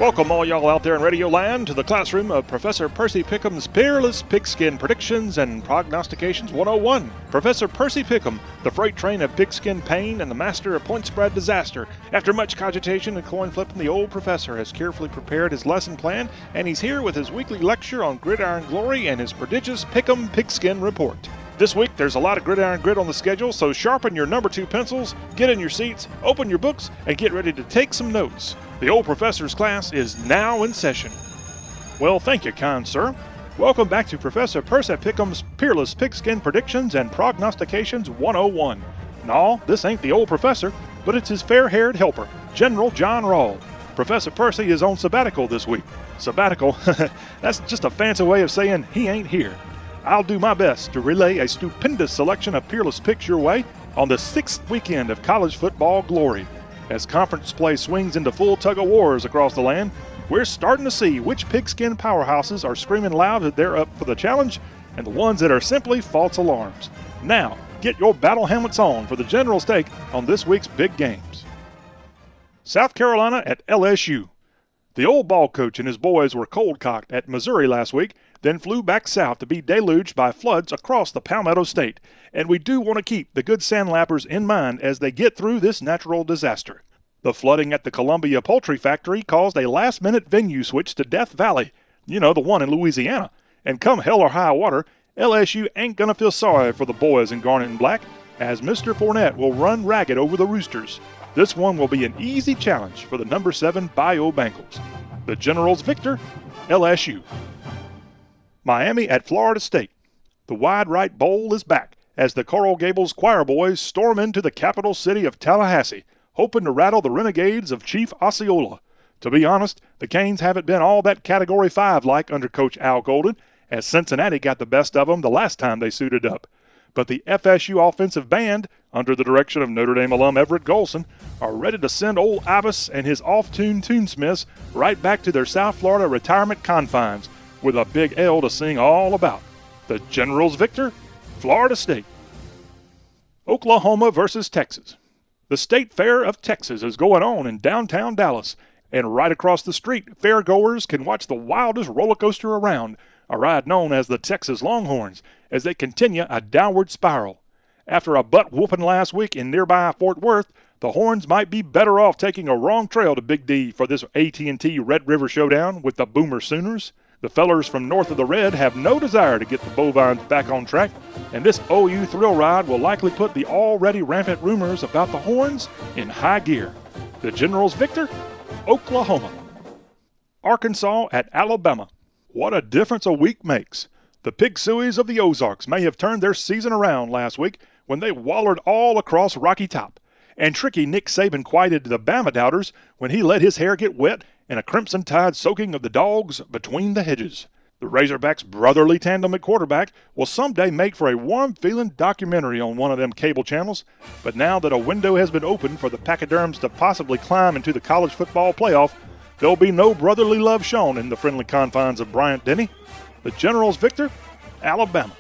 Welcome all y'all out there in Radio Land to the classroom of Professor Percy Pickem's Peerless Pigskin Predictions and Prognostications 101. Professor Percy Pickem, the freight train of pigskin pain and the master of point spread disaster. After much cogitation and coin flipping, the old professor has carefully prepared his lesson plan, and he's here with his weekly lecture on gridiron glory and his prodigious Pickem Pigskin Report. This week, there's a lot of gridiron grit on the schedule, so sharpen your number 2 pencils, get in your seats, open your books, and get ready to take some notes. The old professor's class is now in session. Well, thank you, kind sir. Welcome back to Professor Percy Pickem's Peerless Pigskin Predictions and Prognostications 101. No, this ain't the old professor, but it's his fair-haired helper, General John Rawl. Professor Percy is on sabbatical this week. Sabbatical? That's just a fancy way of saying he ain't here. I'll do my best to relay a stupendous selection of peerless picks your way on the 6th weekend of college football glory. As conference play swings into full tug-of-wars across the land, we're starting to see which pigskin powerhouses are screaming loud that they're up for the challenge and the ones that are simply false alarms. Now, get your battle helmets on for the general stake on this week's big games. South Carolina at LSU. The old ball coach and his boys were cold-cocked at Missouri last week, then flew back south to be deluged by floods across the Palmetto State. And we do want to keep the good sandlappers in mind as they get through this natural disaster. The flooding at the Columbia Poultry Factory caused a last-minute venue switch to Death Valley, the one in Louisiana. And come hell or high water, LSU ain't going to feel sorry for the boys in garnet and black, as Mr. Fournette will run ragged over the Roosters. This one will be an easy challenge for the number 7 Bio Bengals. The Generals victor, LSU. Miami at Florida State. The Wide Right Bowl is back as the Coral Gables Choir Boys storm into the capital city of Tallahassee, hoping to rattle the renegades of Chief Osceola. To be honest, the Canes haven't been all that Category 5-like under Coach Al Golden, as Cincinnati got the best of them the last time they suited up. But the FSU offensive band, under the direction of Notre Dame alum Everett Golson, are ready to send old Ibis and his off-tune tunesmiths right back to their South Florida retirement confines, with a big L to sing all about. The Generals victor, Florida State. Oklahoma versus Texas. The State Fair of Texas is going on in downtown Dallas, and right across the street, fairgoers can watch the wildest roller coaster around, a ride known as the Texas Longhorns, as they continue a downward spiral. After a butt-whooping last week in nearby Fort Worth, the Horns might be better off taking a wrong trail to Big D for this AT&T Red River Showdown with the Boomer Sooners. The fellers from north of the Red have no desire to get the Bovines back on track, and this OU thrill ride will likely put the already rampant rumors about the Horns in high gear. The Generals victor, Oklahoma. Arkansas at Alabama. What a difference a week makes. The Pig Sueys of the Ozarks may have turned their season around last week when they wallered all across Rocky Top. And tricky Nick Saban quieted the Bama doubters when he let his hair get wet in a Crimson Tide soaking of the dogs between the hedges. The Razorbacks' brotherly tandem at quarterback will someday make for a warm-feeling documentary on one of them cable channels, but now that a window has been opened for the pachyderms to possibly climb into the college football playoff, there'll be no brotherly love shown in the friendly confines of Bryant-Denny. The Generals victor, Alabama.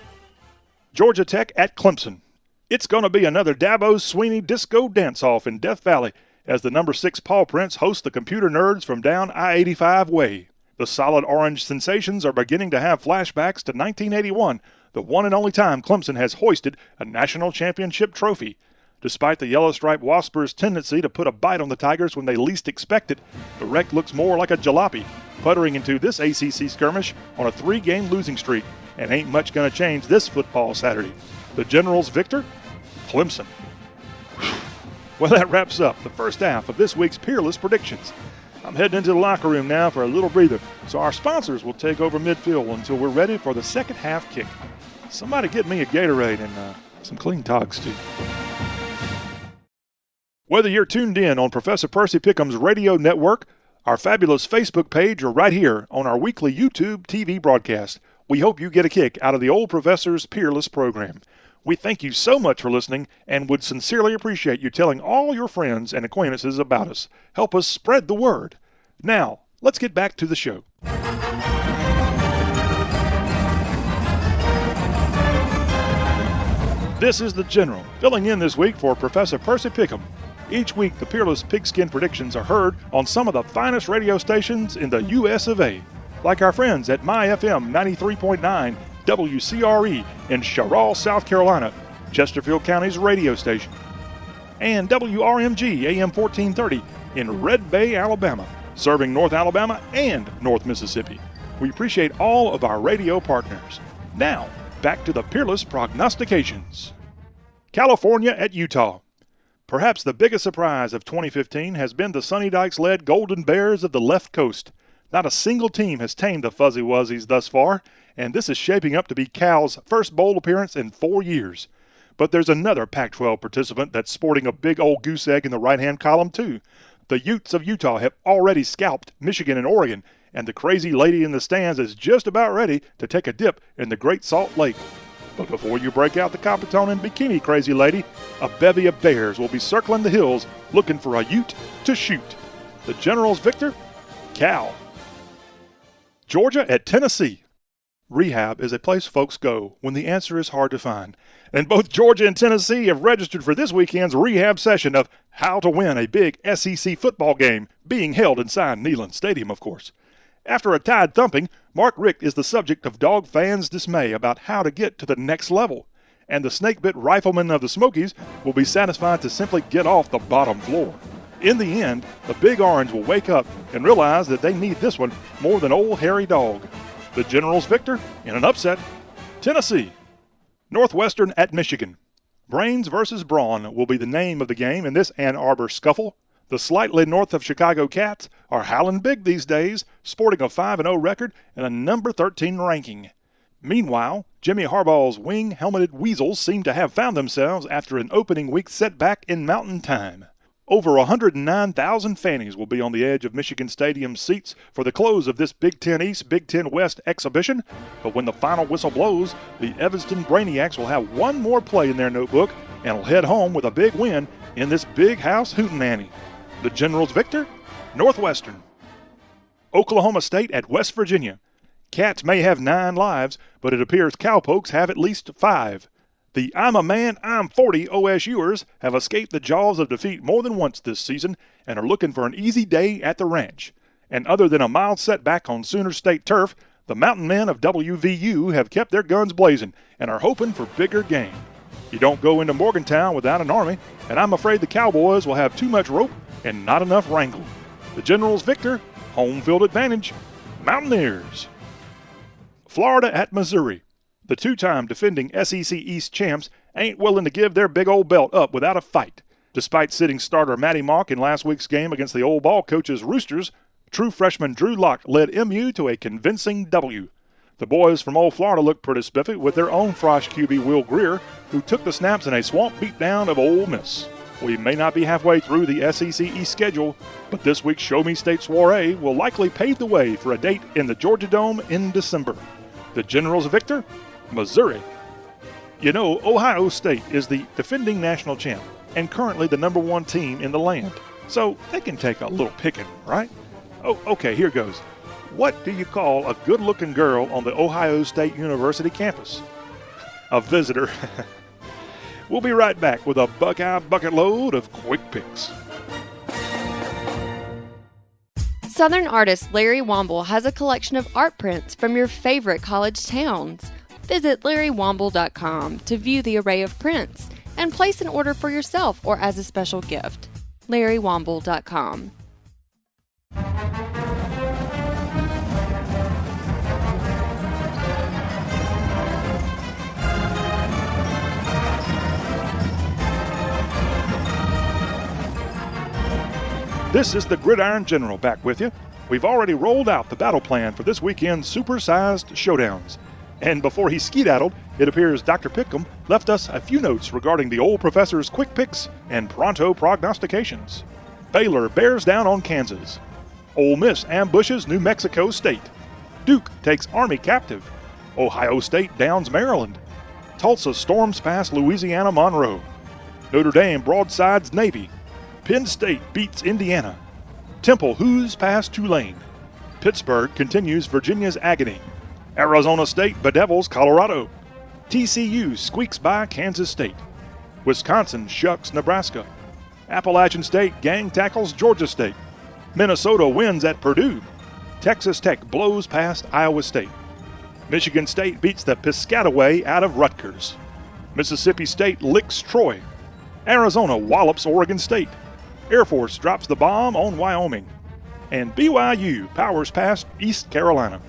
Georgia Tech at Clemson. It's going to be another Dabo Sweeney disco dance-off in Death Valley as the number 6 Paw Prince hosts the computer nerds from down I-85 way. The solid orange sensations are beginning to have flashbacks to 1981, the one and only time Clemson has hoisted a national championship trophy. Despite the yellow-striped Waspers' tendency to put a bite on the Tigers when they least expect it, the wreck looks more like a jalopy, puttering into this ACC skirmish on a 3-game losing streak, and ain't much going to change this football Saturday. The Generals victor, Clemson. Well, that wraps up the first half of this week's Peerless Predictions. I'm heading into the locker room now for a little breather, so our sponsors will take over midfield until we're ready for the second half kick. Somebody get me a Gatorade and some clean togs, too. Whether you're tuned in on Professor Percy Pickem's radio network, our fabulous Facebook page, or right here on our weekly YouTube TV broadcast, we hope you get a kick out of the old professor's Peerless program. We thank you so much for listening and would sincerely appreciate you telling all your friends and acquaintances about us. Help us spread the word. Now, let's get back to the show. This is the General, filling in this week for Professor Percy Pickem. Each week, the Peerless Pigskin Predictions are heard on some of the finest radio stations in the U.S. of A., like our friends at MyFM 93.9 WCRE in Sherrill, South Carolina, Chesterfield County's radio station, and WRMG AM 1430 in Red Bay, Alabama, serving North Alabama and North Mississippi. We appreciate all of our radio partners. Now, back to the Peerless Prognostications. California at Utah. Perhaps the biggest surprise of 2015 has been the Sonny Dykes-led Golden Bears of the left coast. Not a single team has tamed the Fuzzy Wuzzies thus far, and this is shaping up to be Cal's first bowl appearance in 4 years. But there's another Pac-12 participant that's sporting a big old goose egg in the right-hand column, too. The Utes of Utah have already scalped Michigan and Oregon, and the crazy lady in the stands is just about ready to take a dip in the Great Salt Lake. But before you break out the Coppertone and bikini, crazy lady, a bevy of bears will be circling the hills looking for a Ute to shoot. The Generals victor? Cal. Georgia at Tennessee. Rehab is a place folks go when the answer is hard to find. And both Georgia and Tennessee have registered for this weekend's rehab session of How to Win a Big SEC Football Game, being held inside Neyland Stadium, of course. After a Tide thumping, Mark Richt is the subject of dog fans' dismay about how to get to the next level. And the snake-bit riflemen of the Smokies will be satisfied to simply get off the bottom floor. In the end, the Big Orange will wake up and realize that they need this one more than old hairy dog. The Generals victor in an upset, Tennessee. Northwestern at Michigan. Brains versus Brawn will be the name of the game in this Ann Arbor scuffle. The slightly north of Chicago Cats are howling big these days, sporting a 5-0 record and a number 13 ranking. Meanwhile, Jimmy Harbaugh's wing-helmeted Weasels seem to have found themselves after an opening week setback in Mountain Time. Over 109,000 fannies will be on the edge of Michigan Stadium's seats for the close of this Big Ten East, Big Ten West exhibition. But when the final whistle blows, the Evanston Brainiacs will have one more play in their notebook and will head home with a big win in this big house hootenanny. The Generals victor? Northwestern. Oklahoma State at West Virginia. Cats may have 9 lives, but it appears cowpokes have at least 5. The I'm a man, I'm 40 OSUers have escaped the jaws of defeat more than once this season and are looking for an easy day at the ranch. And other than a mild setback on Sooner State turf, the mountain men of WVU have kept their guns blazing and are hoping for bigger game. You don't go into Morgantown without an army, and I'm afraid the Cowboys will have too much rope and not enough wrangle. The Generals victor, home field advantage, Mountaineers. Florida at Missouri. The two-time defending SEC East champs ain't willing to give their big old belt up without a fight. Despite sitting starter Matty Mock in last week's game against the old ball coach's Roosters, true freshman Drew Lock led MU to a convincing W. The boys from old Florida looked pretty spiffy with their own Frosh QB Will Greer, who took the snaps in a swamp beatdown of Ole Miss. We may not be halfway through the SEC East schedule, but this week's Show Me State soiree will likely pave the way for a date in the Georgia Dome in December. The Generals victor? Missouri. You know, Ohio State is the defending national champ and currently the number 1 team in the land, so they can take a little picking, right? Oh, okay, here goes. What do you call a good-looking girl on the Ohio State University campus? A visitor. We'll be right back with a Buckeye bucket load of quick picks. Southern artist Larry Womble has a collection of art prints from your favorite college towns. Visit LarryWomble.com to view the array of prints and place an order for yourself or as a special gift. LarryWomble.com. This is the Gridiron General back with you. We've already rolled out the battle plan for this weekend's super-sized showdowns. And before he skedaddled, it appears Dr. Pickem left us a few notes regarding the old professor's quick picks and pronto prognostications. Baylor bears down on Kansas. Ole Miss ambushes New Mexico State. Duke takes Army captive. Ohio State downs Maryland. Tulsa storms past Louisiana Monroe. Notre Dame broadsides Navy. Penn State beats Indiana. Temple whoos past Tulane. Pittsburgh continues Virginia's agony. Arizona State bedevils Colorado. TCU squeaks by Kansas State. Wisconsin shucks Nebraska. Appalachian State gang tackles Georgia State. Minnesota wins at Purdue. Texas Tech blows past Iowa State. Michigan State beats the Piscataway out of Rutgers. Mississippi State licks Troy. Arizona wallops Oregon State. Air Force drops the bomb on Wyoming. And BYU powers past East Carolina.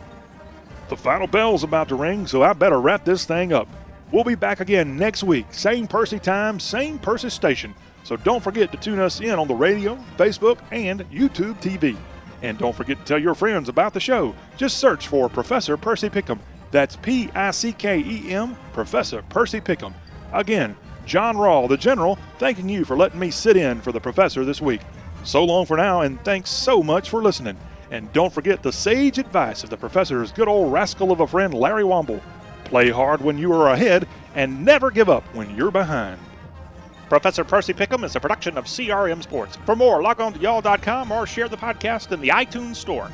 The final bell's about to ring, so I better wrap this thing up. We'll be back again next week. Same Percy time, same Percy station. So don't forget to tune us in on the radio, Facebook, and YouTube TV. And don't forget to tell your friends about the show. Just search for Professor Percy Pickem. That's Pickem, Professor Percy Pickem. Again, John Rawl, the General, thanking you for letting me sit in for the Professor this week. So long for now, and thanks so much for listening. And don't forget the sage advice of the Professor's good old rascal of a friend, Larry Womble. Play hard when you are ahead, and never give up when you're behind. Professor Percy Pickem is a production of CRM Sports. For more, log on to y'all.com or share the podcast in the iTunes Store.